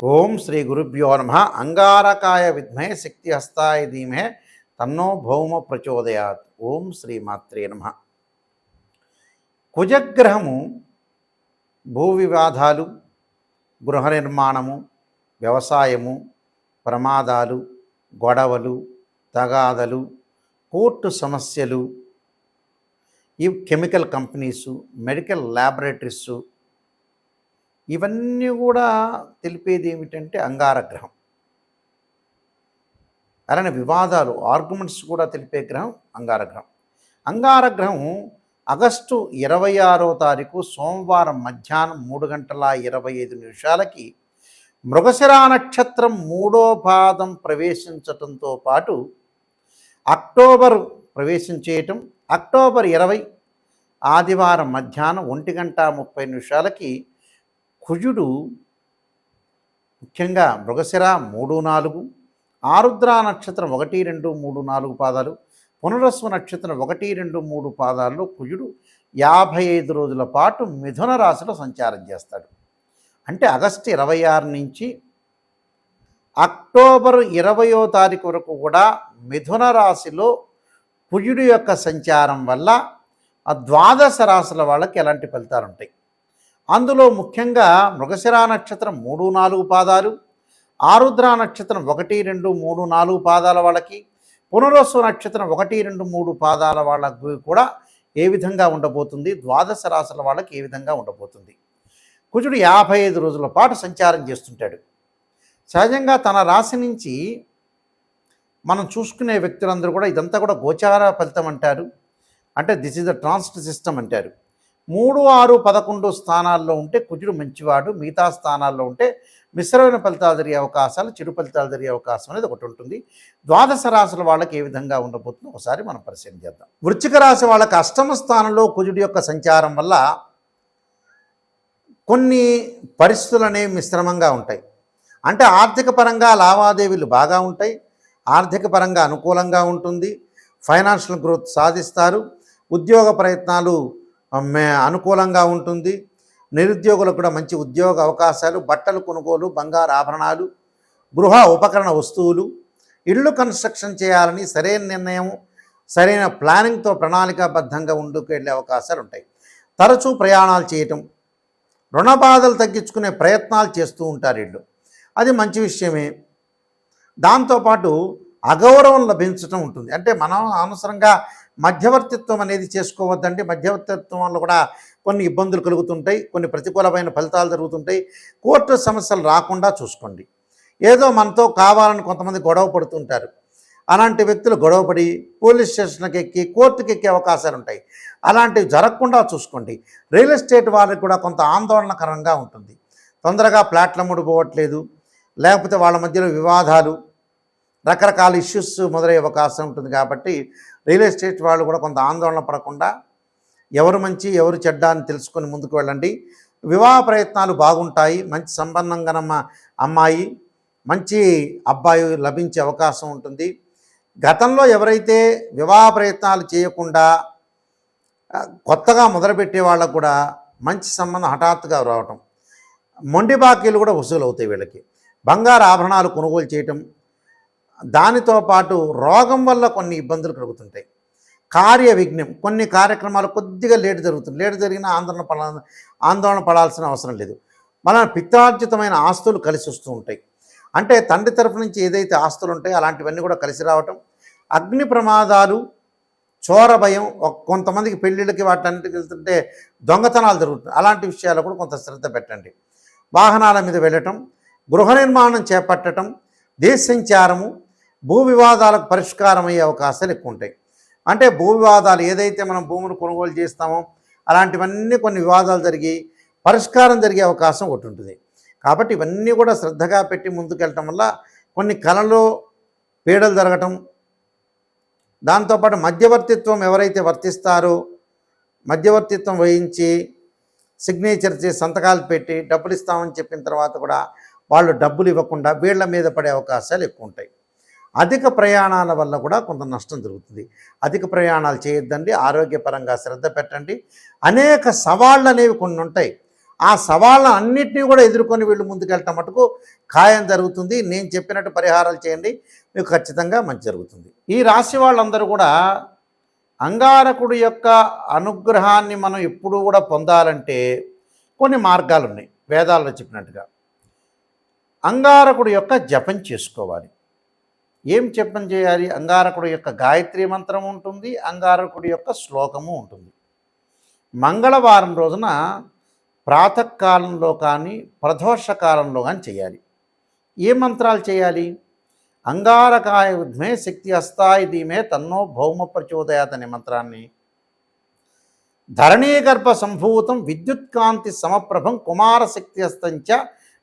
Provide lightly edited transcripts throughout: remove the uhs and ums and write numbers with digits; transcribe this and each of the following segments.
ఓం శ్రీ గురుభ్యో నమ. అంగారకాయ విద్మహే శక్తిహస్తాయ ధీమహి తన్నో భౌమ ప్రచోదయాత్. ఓం శ్రీ మాత్రే నమ. కుజగ్రహము భూ వివాదాలు, గృహ నిర్మాణము, వ్యవసాయము, ప్రమాదాలు, గొడవలు, తగాదలు, కోర్టు సమస్యలు, ఈ కెమికల్ కంపెనీసు, మెడికల్ ల్యాబొరేటరీసు, ఇవన్నీ కూడా తెలిపేది ఏమిటంటే అంగారగ్రహం. అలానే వివాదాలు, ఆర్గ్యుమెంట్స్ కూడా తెలిపే గ్రహం అంగారగ్రహం. అంగారగ్రహం ఆగస్టు 26వ తారీఖు సోమవారం మధ్యాహ్నం 3:25 మృగశిరా నక్షత్రం 3వ పాదం ప్రవేశించటంతో పాటు అక్టోబర్ ప్రవేశించేయటం, అక్టోబర్ 20 ఆదివారం మధ్యాహ్నం 1:30 కుజుడు ముఖ్యంగా మృగశిర 3, 4, ఆరుద్ర నక్షత్రం 1, 2, 3, 4 పాదాలు, పునరస్సు నక్షత్రం 1, 2, 3 పాదాల్లో కుజుడు 55 రోజుల పాటు మిథున రాశిలో సంచారం చేస్తాడు. అంటే ఆగస్టు 26 నుంచి అక్టోబర్ 20వ తారీఖు వరకు కూడా మిథున రాశిలో కుజుడు యొక్క సంచారం వల్ల ఆ ద్వాదశ రాశుల వాళ్ళకి ఎలాంటి ఫలితాలు ఉంటాయి. అందులో ముఖ్యంగా మృగశిరా నక్షత్రం 3, 4 పాదాలు, ఆరుద్ర నక్షత్రం 1, 2, 3, 4 పాదాల వాళ్ళకి, పునరస్సు నక్షత్రం 1, 2, 3 పాదాల వాళ్ళకి కూడా ఏ విధంగా ఉండబోతుంది, ద్వాదశ రాశుల వాళ్ళకి ఏ విధంగా ఉండబోతుంది. కుజుడు 55 రోజుల పాటు సంచారం చేస్తుంటాడు. సహజంగా తన రాశి నుంచి మనం చూసుకునే వ్యక్తులందరూ కూడా ఇదంతా కూడా గోచార ఫలితం అంటారు. అంటే this is the transit system అంటారు. 3, 6, 11 స్థానాల్లో ఉంటే కుజుడు మంచివాడు, మిగతా స్థానాల్లో ఉంటే మిశ్రమైన ఫలితాలు జరిగే అవకాశాలు, చెడు ఫలితాలు జరిగే అవకాశం అనేది ఒకటి ఉంటుంది. ద్వాదశ రాశుల వాళ్ళకి ఏ విధంగా ఉండబోతుందో ఒకసారి మనం పరిశీలన చేద్దాం. వృశ్చిక రాశి వాళ్ళకి అష్టమ స్థానంలో కుజుడు యొక్క సంచారం వల్ల కొన్ని పరిస్థితులు అనేవి మిశ్రమంగా ఉంటాయి. అంటే ఆర్థిక పరంగా లావాదేవీలు బాగా ఉంటాయి, ఆర్థిక పరంగా అనుకూలంగా ఉంటుంది, ఫైనాన్షియల్ గ్రోత్ సాధిస్తారు, ఉద్యోగ ప్రయత్నాలు అనుకూలంగా ఉంటుంది, నిరుద్యోగులకు కూడా మంచి ఉద్యోగ అవకాశాలు, బట్టలు కొనుగోలు, బంగారు ఆభరణాలు, గృహ ఉపకరణ వస్తువులు, ఇళ్ళు కన్స్ట్రక్షన్ చేయాలని సరైన నిర్ణయం, సరైన ప్లానింగ్తో ప్రణాళికాబద్ధంగా వెళ్ళే అవకాశాలు ఉంటాయి. తరచూ ప్రయాణాలు చేయటం, రుణ బాధలు తగ్గించుకునే ప్రయత్నాలు చేస్తూ ఉంటారు వీళ్ళు, అది మంచి విషయమే. దాంతోపాటు అగౌరవం లభించటం ఉంటుంది. అంటే మనం అనవసరంగా మధ్యవర్తిత్వం అనేది చేసుకోవద్దండి. మధ్యవర్తిత్వం వల్ల కూడా కొన్ని ఇబ్బందులు కలుగుతుంటాయి, కొన్ని ప్రతికూలమైన ఫలితాలు జరుగుతుంటాయి. కోర్టు సమస్యలు రాకుండా చూసుకోండి. ఏదో మనతో కావాలని కొంతమంది గొడవ పడుతుంటారు. అలాంటి వ్యక్తులు గొడవపడి పోలీస్ స్టేషన్కి ఎక్కి కోర్టుకి ఎక్కే అవకాశాలు ఉంటాయి. అలాంటివి జరగకుండా చూసుకోండి. రియల్ ఎస్టేట్ వాళ్ళకి కూడా కొంత ఆందోళనకరంగా ఉంటుంది. తొందరగా ప్లాట్ల ముడిపోవట్లేదు, లేకపోతే వాళ్ళ మధ్యలో వివాదాలు, రకరకాల ఇష్యూస్ మొదలయ్యే అవకాశం ఉంటుంది. కాబట్టి రియల్ ఎస్టేట్ వాళ్ళు కూడా కొంత ఆందోళన పడకుండా ఎవరు మంచి ఎవరు చెడ్డ అని తెలుసుకొని ముందుకు వెళ్ళండి. వివాహ ప్రయత్నాలు బాగుంటాయి. మంచి సంబంధం గల అమ్మాయి, మంచి అబ్బాయి లభించే అవకాశం ఉంటుంది. గతంలో ఎవరైతే వివాహ ప్రయత్నాలు చేయకుండా కొత్తగా మొదలుపెట్టే వాళ్ళకు కూడా మంచి సంబంధం హఠాత్తుగా రావటం, మొండి బాకీలు కూడా వసూలు అవుతాయి వీళ్ళకి. బంగారు ఆభరణాలు కొనుగోలు చేయటం, దానితో పాటు రోగం వల్ల కొన్ని ఇబ్బందులు కలుగుతుంటాయి. కార్య విఘ్నం, కొన్ని కార్యక్రమాలు కొద్దిగా లేట్ జరుగుతుంది. లేట్ జరిగినా ఆందోళన పడాల్సిన అవసరం లేదు. మన పిత్రార్జితమైన ఆస్తులు కలిసి వస్తూ ఉంటాయి. అంటే తండ్రి తరఫు నుంచి ఏదైతే ఆస్తులు ఉంటాయో అలాంటివన్నీ కూడా కలిసి రావటం, అగ్ని ప్రమాదాలు, చోర భయం, కొంతమందికి పెళ్ళిళ్ళకి వాటన్నిటికి వెళ్తుంటే దొంగతనాలు జరుగుతుంది. అలాంటి విషయాలు కూడా కొంత శ్రద్ధ పెట్టండి. వాహనాల మీద వెళ్ళటం, గృహ నిర్మాణం చేపట్టడం, దేశ సంచారము, భూ వివాదాలకు పరిష్కారం అయ్యే అవకాశాలు ఎక్కువ ఉంటాయి. అంటే భూ వివాదాలు ఏదైతే మనం భూములు కొనుగోలు చేస్తామో అలాంటివన్నీ కొన్ని వివాదాలు జరిగి పరిష్కారం జరిగే అవకాశం ఒకటి ఉంటుంది. కాబట్టి ఇవన్నీ కూడా శ్రద్ధగా పెట్టి ముందుకెళ్ళటం వల్ల కొన్ని కళలో పీడలు జరగటం, దాంతోపాటు మధ్యవర్తిత్వం ఎవరైతే వర్తిస్తారో మధ్యవర్తిత్వం వహించి సిగ్నేచర్ చేసి సంతకాలు పెట్టి డబ్బులు ఇస్తామని చెప్పిన తర్వాత కూడా వాళ్ళు డబ్బులు ఇవ్వకుండా వీళ్ళ మీద పడే అవకాశాలు ఎక్కువ ఉంటాయి. అధిక ప్రయాణాల వల్ల కూడా కొంత నష్టం జరుగుతుంది. అధిక ప్రయాణాలు చేయొద్దండి. ఆరోగ్యపరంగా శ్రద్ధ పెట్టండి. అనేక సవాళ్ళు అనేవి కొన్ని ఉంటాయి. ఆ సవాళ్ళను అన్నిటినీ కూడా ఎదుర్కొని వీళ్ళు ముందుకెళ్ళటం మటుకు ఖాయం జరుగుతుంది. నేను చెప్పినట్టు పరిహారాలు చేయండి, మీకు ఖచ్చితంగా మంచి జరుగుతుంది. ఈ రాశి వాళ్ళందరూ కూడా అంగారకుడి యొక్క అనుగ్రహాన్ని మనం ఎప్పుడూ కూడా పొందాలంటే కొన్ని మార్గాలు ఉన్నాయి. వేదాల్లో చెప్పినట్టుగా అంగారకుడి యొక్క జపం చేసుకోవాలి. ఏం జపం చేయాలి? అంగారకుడి యొక్క గాయత్రి మంత్రం ఉంటుంది, అంగారకుడి యొక్క శ్లోకము ఉంటుంది. మంగళవారం రోజున ప్రాతకాలంలో కానీ ప్రదోష కాలంలో కానీ చేయాలి. ఏ మంత్రాలు చేయాలి? అంగారకాయ విద్మే శక్తి అస్తాయి ధీమే తన్నో భౌమ ప్రచోదయాత్ అనే మంత్రాన్ని, ధరణీగర్భ సంభూతం విద్యుత్కాంతి సమప్రభం కుమారశక్తి అస్తంచ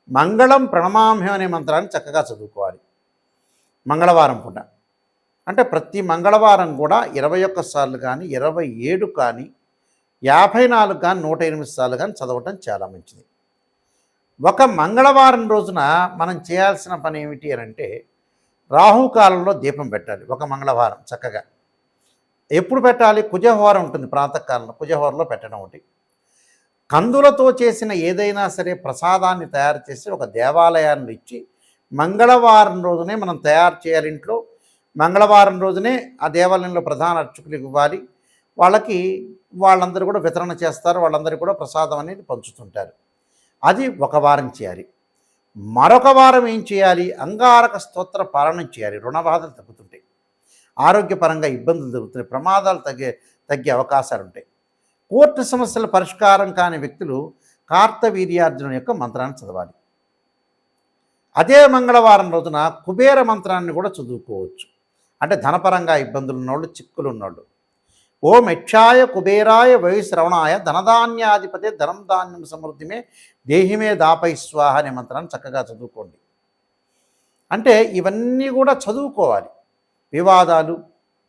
మంగళం ప్రణమామ్యం అనే మంత్రాన్ని చక్కగా చదువుకోవాలి మంగళవారం పూట. అంటే ప్రతి మంగళవారం కూడా 21 సార్లు కానీ 27 కానీ 54 కానీ 108 సార్లు కానీ చదవటం చాలా మంచిది. ఒక మంగళవారం రోజున మనం చేయాల్సిన పని ఏమిటి అని అంటే రాహుకాలంలో దీపం పెట్టాలి. ఒక మంగళవారం చక్కగా ఎప్పుడు పెట్టాలి? కుజహోర ఉంటుంది ప్రాతకాలంలో, కుజహోరలో పెట్టడం ఒకటి. కందులతో చేసిన ఏదైనా సరే ప్రసాదాన్ని తయారు చేసి ఒక దేవాలయాన్ని ఇచ్చి మంగళవారం రోజునే మనం తయారు చేయాలి ఇంట్లో. మంగళవారం రోజునే ఆ దేవాలయంలో ప్రధాన అర్చకులకు ఇవ్వాలి. వాళ్ళందరూ కూడా వితరణ చేస్తారు, వాళ్ళందరికీ కూడా ప్రసాదం అనేది పంచుతుంటారు. అది ఒక వారం చేయాలి. మరొక వారం ఏం చేయాలి? అంగారక స్తోత్ర పాలన చేయాలి. రుణబాధలు తగ్గుతుంటాయి, ఆరోగ్యపరంగా ఇబ్బందులు తగ్గుతున్నాయి, ప్రమాదాలు తగ్గే అవకాశాలు ఉంటాయి. కోర్టు సమస్యల పరిష్కారం కాని వ్యక్తులు కార్తవీర్యార్జున యొక్క మంత్రాన్ని చదవాలి. అదే మంగళవారం రోజున కుబేర మంత్రాన్ని కూడా చదువుకోవచ్చు. అంటే ధనపరంగా ఇబ్బందులు ఉన్నోళ్ళు, చిక్కులు ఉన్నోళ్ళు. ఓం యక్షాయ కుబేరాయ వైశ్రవణాయ ధనధాన్యాధిపతే ధనం ధాన్యం సమృద్ధిమే దేహిమే దాపై స్వాహ అనే మంత్రాన్ని చక్కగా చదువుకోండి. అంటే ఇవన్నీ కూడా చదువుకోవాలి. వివాదాలు,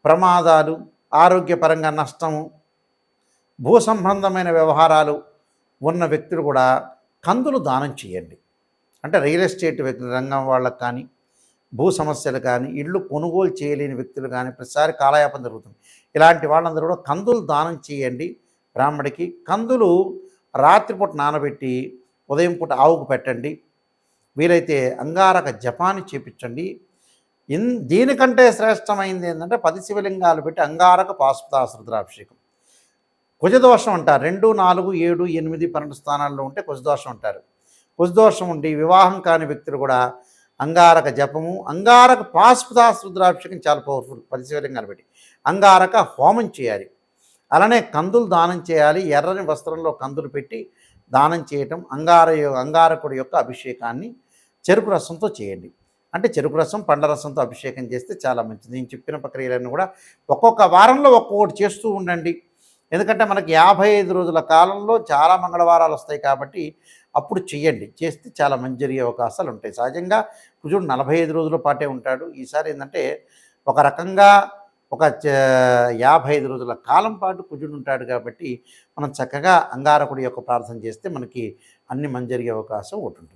ప్రమాదాలు, ఆరోగ్యపరంగా నష్టము, భూ సంబంధమైన వ్యవహారాలు ఉన్న వ్యక్తులు కూడా కందులు దానం చేయండి. అంటే రియల్ ఎస్టేట్ రంగం వాళ్ళకు కానీ, భూ సమస్యలు కానీ, ఇళ్ళు కొనుగోలు చేయలేని వ్యక్తులు కానీ ప్రతిసారి కాలయాపన జరుగుతుంది. ఇలాంటి వాళ్ళందరూ కూడా కందులు దానం చేయండి. బ్రాహ్మడికి కందులు రాత్రిపూట నానబెట్టి ఉదయం పూట ఆవుకు పెట్టండి. వీలైతే అంగారక జపాన్ని చేపించండి. దీనికంటే శ్రేష్టమైంది ఏంటంటే 10 శివలింగాలు పెట్టి అంగారక పాశుపతాశ్రుద్రాభిషేకం. కుజదోషం అంటారు. 2, 4, 7, 8, 12 స్థానాల్లో ఉంటే కుజదోషం అంటారు. కుజదోషం ఉండి వివాహం కాని వ్యక్తులు కూడా అంగారక జపము, అంగారక పాశుపతాశ్రుద్రాభిషేకం చాలా పవర్ఫుల్. 10 శివలింగాలు పెట్టి అంగారక హోమం చేయాలి. అలానే కందులు దానం చేయాలి. ఎర్రని వస్త్రంలో కందులు పెట్టి దానం చేయటం. అంగారకుడి యొక్క అభిషేకాన్ని చెరుకు రసంతో చేయండి. అంటే చెరుకు రసం, పండ్ల రసంతో అభిషేకం చేస్తే చాలా మంచిది. నేను చెప్పిన ప్రక్రియలన్నీ కూడా ఒక్కొక్క వారంలో ఒక్కొక్కటి చేస్తూ ఉండండి. ఎందుకంటే మనకి 55 రోజుల కాలంలో చాలా మంగళవారాలు వస్తాయి కాబట్టి అప్పుడు చెయ్యండి. చేస్తే చాలా మంచి జరిగే అవకాశాలు ఉంటాయి. సహజంగా కుజుడు 45 రోజుల పాటే ఉంటాడు. ఈసారి ఏంటంటే ఒక రకంగా ఒక 55 రోజుల కాలం పాటు కుజుడు ఉంటాడు కాబట్టి మనం చక్కగా అంగారకుడి యొక్క ప్రార్థన చేస్తే మనకి అన్ని మంచి జరిగే అవకాశం ఒకటి ఉంటుంది.